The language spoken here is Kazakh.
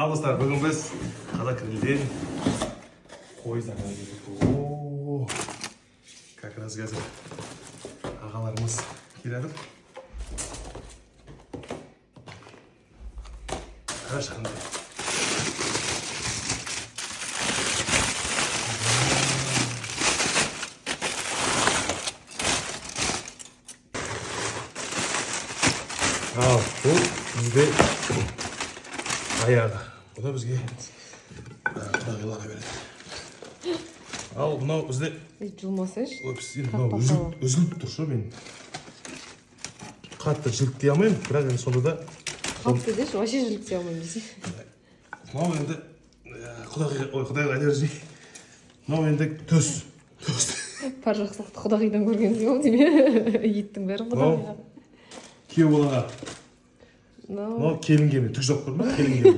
Ал достар, бүгін біз Қадакүрілден қой заказы етіп. Как раз қазір ағаларымыз келеді. Қарашы қандай. Ал, бұл бізде аяғы. Bu da bizге құдағиларға береді. Ал, мынау бізде Жылмасайшы. мынау үзіліп тұр шу мен. Қатты жіліктей алмаймын, бірақ енді сонда да Қатты деші, вообще жіліктей алмаймын десе. мынау енді құдағилар айта берсей. Мынау енді төс. Бар жақсылықты құдағидан көргенсің ау дейме? Еттің бәрі құдағиға. Күйеу балаға. Мынау келінге түк жоқ көрме, келінге.